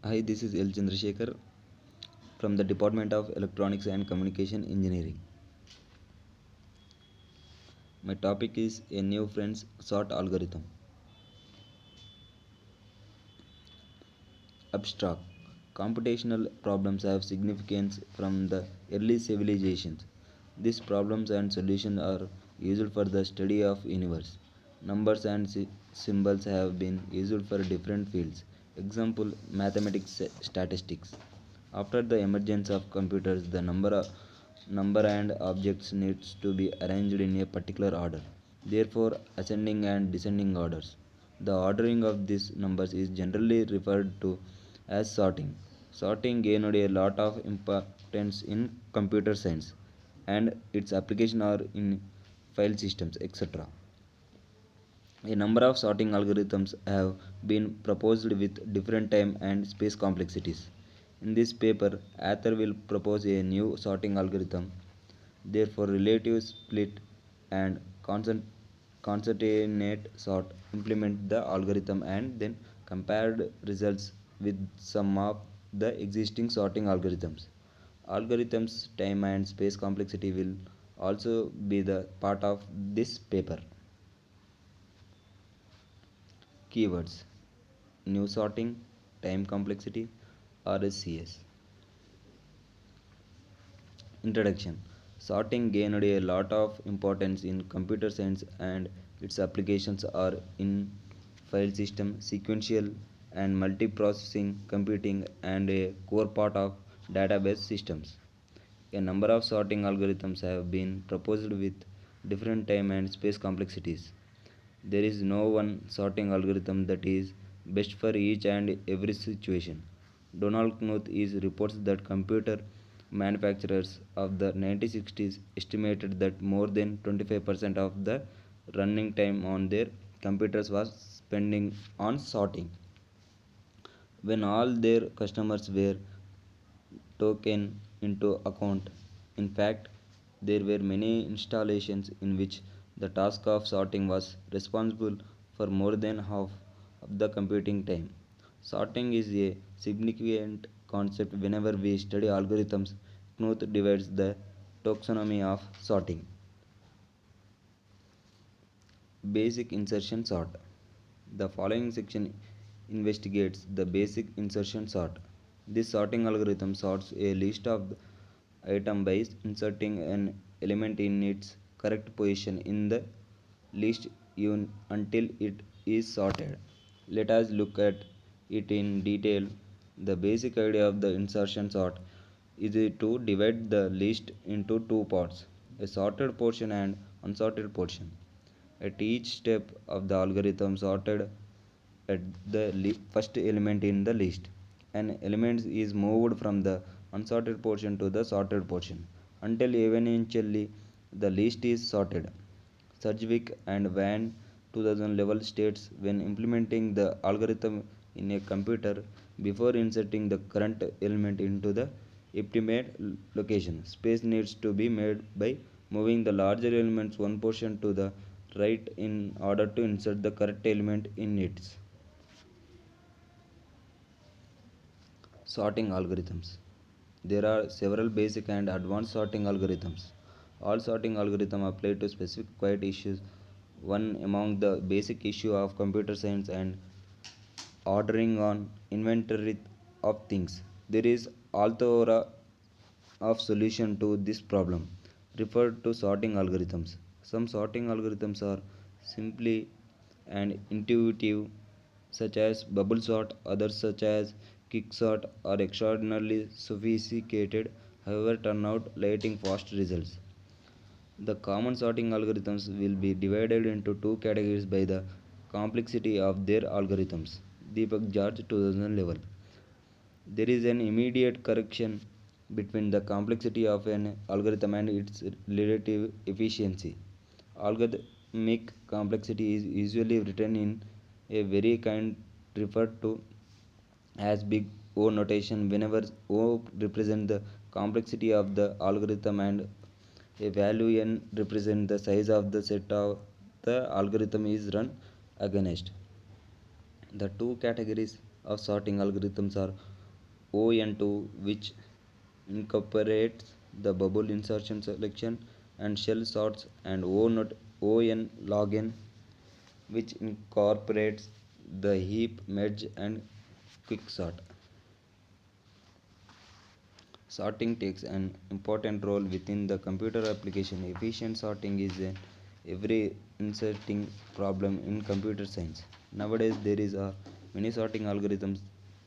Hi, this is L. Chandrasekhar from the Department of Electronics and Communication Engineering. My topic is a new friend's sort algorithm. Abstract. Computational problems have significance from the early civilizations. These problems and solutions are used for the study of universe. Numbers and symbols have been used for different fields. Example, mathematics, statistics. After the emergence of computers, the number and objects needs to be arranged in a particular order. Therefore, ascending and descending orders. The ordering of these numbers is generally referred to as sorting. Sorting gained a lot of importance in computer science and its application are in file systems, etc. A number of sorting algorithms have been proposed with different time and space complexities. In this paper, author will propose a new sorting algorithm. Therefore, relative split and concatenate sort implement the algorithm and then compared results with some of the existing sorting algorithms. Algorithms, time and space complexity will also be the part of this paper. Keywords: new sorting, time complexity, RSCS. Introduction. Sorting gained a lot of importance in computer science and its applications are in file system, sequential and multiprocessing computing and a core part of database systems. A number of sorting algorithms have been proposed with different time and space complexities. There is no one sorting algorithm that is best for each and every situation. Donald Knuth is reports that computer manufacturers of the 1960s estimated that more than 25% of the running time on their computers was spending on sorting. When all their customers were taken into account, in fact, there were many installations in which the task of sorting was responsible for more than half of the computing time. Sorting is a significant concept whenever we study algorithms. Knuth divides the taxonomy of sorting. Basic insertion sort. The following section investigates the basic insertion sort. This sorting algorithm sorts a list of item by inserting an element in its correct position in the list until it is sorted. Let us look at it in detail. The basic idea of the insertion sort is to divide the list into two parts, a sorted portion and unsorted portion. At each step of the algorithm sorted at the first element in the list. An element is moved from the unsorted portion to the sorted portion until eventually the list is sorted. Sedgwick and Van 2011 states when implementing the algorithm in a computer before inserting the current element into the optimate location, space needs to be made by moving the larger elements one portion to the right in order to insert the correct element in it. Sorting algorithms. There are several basic and advanced sorting algorithms. All sorting algorithms apply to specific quiet issues. One among the basic issue of computer science and ordering on inventory of things. There is plethora of solution to this problem referred to sorting algorithms. Some sorting algorithms are simply and intuitive such as bubble sort, others such as quicksort are extraordinarily sophisticated, however turn out lighting fast results. The common sorting algorithms will be divided into two categories by the complexity of their algorithms. Deepak George 2011. There is an immediate correction between the complexity of an algorithm and its relative efficiency. Algorithmic complexity is usually written in a very kind referred to as big O notation whenever O represents the complexity of the algorithm and a value n represents the size of the set of the algorithm is run against. The two categories of sorting algorithms are ON2, which incorporates the bubble insertion selection and shell sorts, and ON login, which incorporates the heap merge and quick sort. Sorting takes an important role within the computer application. Efficient sorting is an every inserting problem in computer science. Nowadays, there is a many sorting algorithms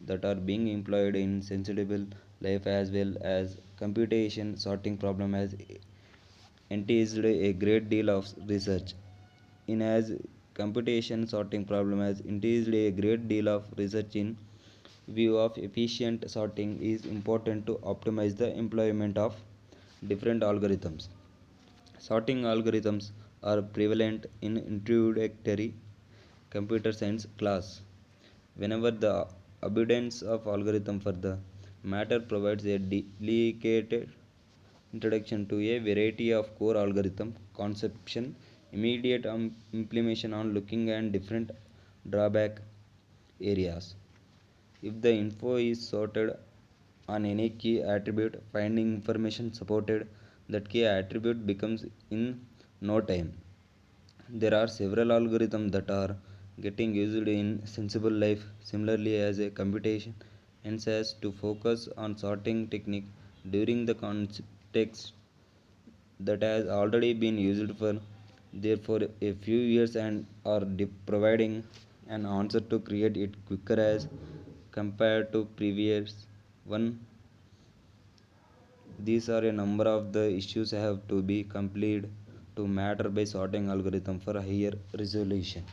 that are being employed in sensible life as well as computation. Sorting problem has entailed a great deal of research. In as computation sorting problem has entailed a great deal of research in view of efficient sorting is important to optimize the employment of different algorithms. Sorting algorithms are prevalent in introductory computer science class. Whenever the abundance of algorithm for the matter provides a delicate introduction to a variety of core algorithm conception, immediate implementation on looking at different drawback areas. If the info is sorted on any key attribute, finding information supported that key attribute becomes in no time. There are several algorithms that are getting used in sensible life similarly as a computation and says to focus on sorting technique during the context that has already been used for there for a few years and are providing an answer to create it quicker as compared to previous one. These are a number of the issues have to be completed to matter by sorting algorithm for higher resolution.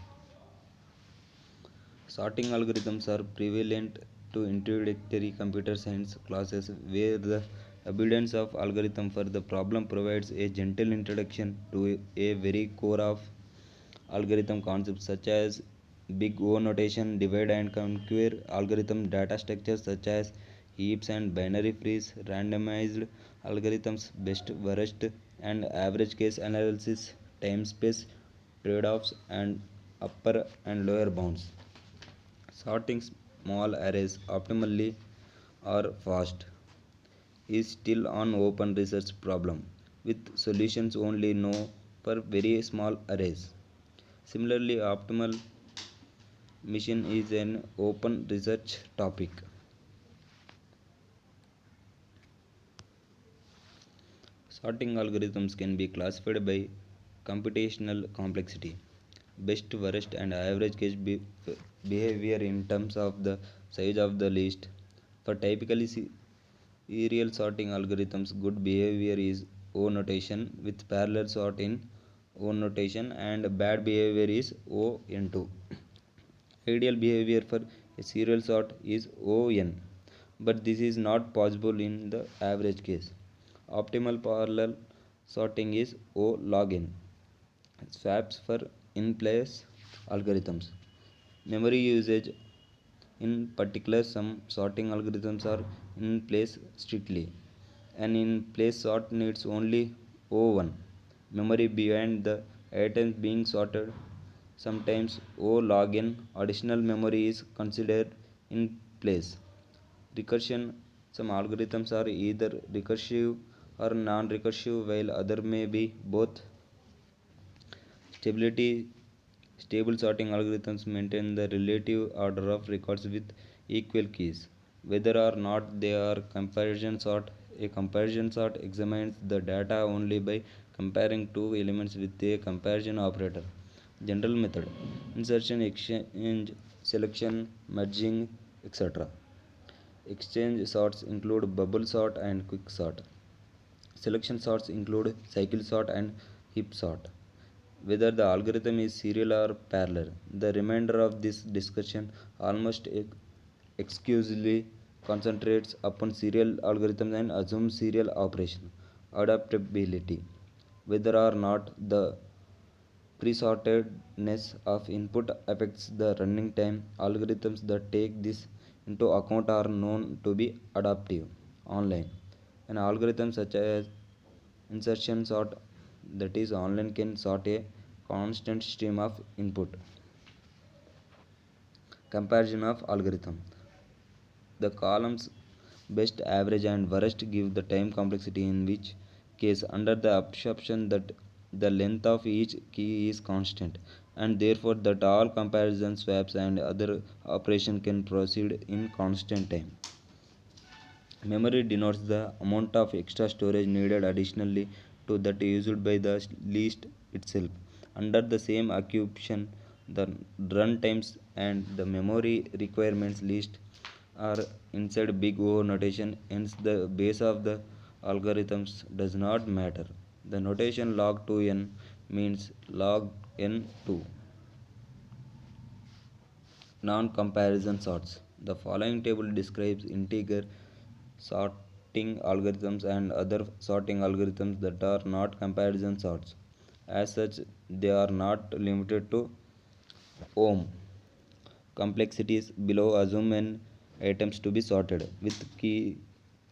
Sorting algorithms are prevalent to introductory computer science classes where the abundance of algorithm for the problem provides a gentle introduction to a very core of algorithm concepts such as big O notation, divide and conquer algorithm, data structures such as heaps and binary trees, randomized algorithms, best, worst, and average case analysis, time space trade-offs, and upper and lower bounds. Sorting small arrays optimally or fast is still an open research problem with solutions only known for very small arrays. Similarly, optimal mission is an open research topic. Sorting algorithms can be classified by computational complexity, best, worst, and average case behavior in terms of the size of the list. For typically serial sorting algorithms, good behavior is O notation with parallel sort in O notation, and bad behavior is ON2. Ideal behavior for a serial sort is ON, but this is not possible in the average case. Optimal parallel sorting is O log n. Swaps for in place algorithms. Memory usage in particular, some sorting algorithms are in place strictly. An in place sort needs only O1 memory behind the items being sorted. Sometimes O log n additional memory is considered in place. Recursion, some algorithms are either recursive or non recursive, while other may be both. Stability Stable sorting algorithms maintain the relative order of records with equal keys. Whether or not they are comparison sort, a comparison sort examines the data only by comparing two elements with a comparison operator. General method: insertion, exchange, selection, merging, etc. Exchange sorts include bubble sort and quick sort. Selection sorts include cycle sort and heap sort. Whether the algorithm is serial or parallel. The remainder of this discussion almost exclusively concentrates upon serial algorithms and assumes serial operation. Adaptability. Whether or not the presortedness of input affects the running time, algorithms that take this into account are known to be adaptive. Online. An algorithm such as insertion sort that is online can sort a constant stream of input. Comparison of algorithm: the columns best, average, and worst give the time complexity, in which case under the assumption that the length of each key is constant, and therefore that all comparison swaps and other operation can proceed in constant time. Memory denotes the amount of extra storage needed additionally to that used by the list itself. Under the same occupation, the run times and the memory requirements list are inside big O notation, hence the base of the algorithms does not matter. The notation log 2n means log n2 non-comparison sorts. The following table describes integer sorting algorithms and other sorting algorithms that are not comparison sorts. As such, they are not limited to ohm complexities. Below assume n items to be sorted with keys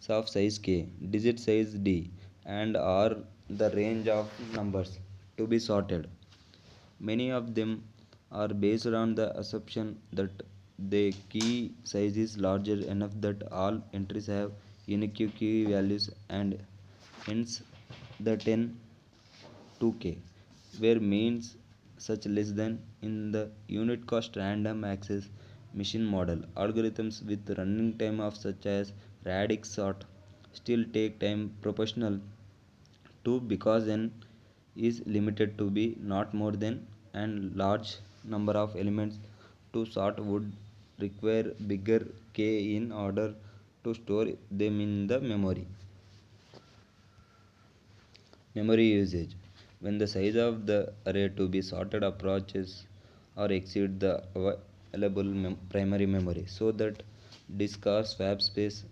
of size k, digit size d, and are the range of numbers to be sorted. Many of them are based on the assumption that the key size is larger enough that all entries have unique key values, and hence the 10 2k, where means such less than in the unit cost random access machine model. Algorithms with running time of such as radix sort still take time proportional to, because n is limited to be not more than, and large number of elements to sort would require bigger k in order to store them in the memory. Memory usage. When the size of the array to be sorted approaches or exceeds the available primary memory, so that disk or swap space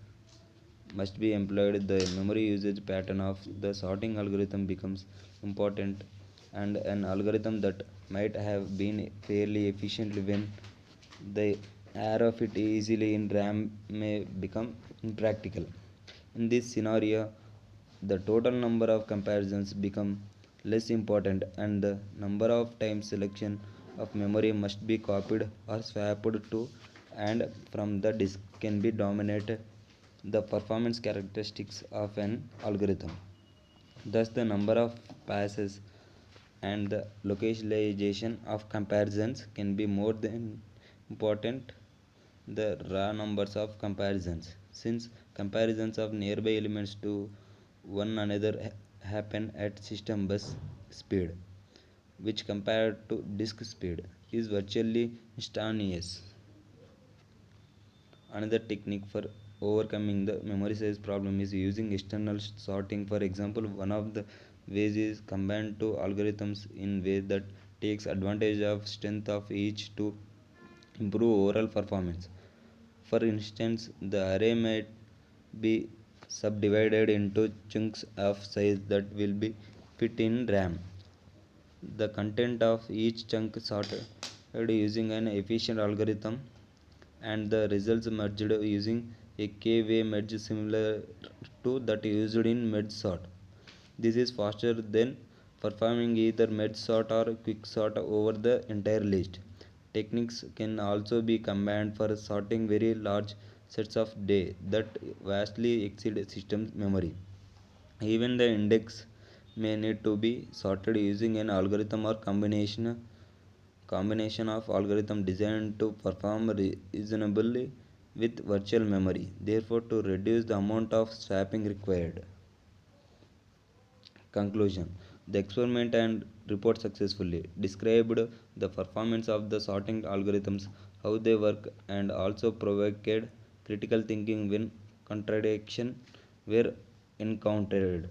must be employed, the memory usage pattern of the sorting algorithm becomes important, and an algorithm that might have been fairly efficient when the error fit easily in RAM may become impractical. In this scenario, the total number of comparisons become less important, and the number of times selection of memory must be copied or swapped to and from the disk can be dominate the performance characteristics of an algorithm. Thus, the number of passes and the localization of comparisons can be more than important the raw numbers of comparisons, since comparisons of nearby elements to one another happen at system bus speed, which compared to disk speed is virtually instantaneous. Another technique for overcoming the memory size problem is using external sorting. For example, one of the ways is combined two algorithms in way that takes advantage of strength of each to improve overall performance. For instance, the array might be subdivided into chunks of size that will be fit in RAM. The content of each chunk sorted using an efficient algorithm, and the results merged using a k-way merge similar to that used in merge sort. This is faster than performing either merge sort or quick sort over the entire list. Techniques can also be combined for sorting very large sets of data that vastly exceed system memory. Even the index may need to be sorted using an algorithm or combination of algorithm designed to perform reasonably with virtual memory, therefore to reduce the amount of swapping required. Conclusion. The experiment and report successfully described the performance of the sorting algorithms, how they work, and also provoked critical thinking when contradiction were encountered.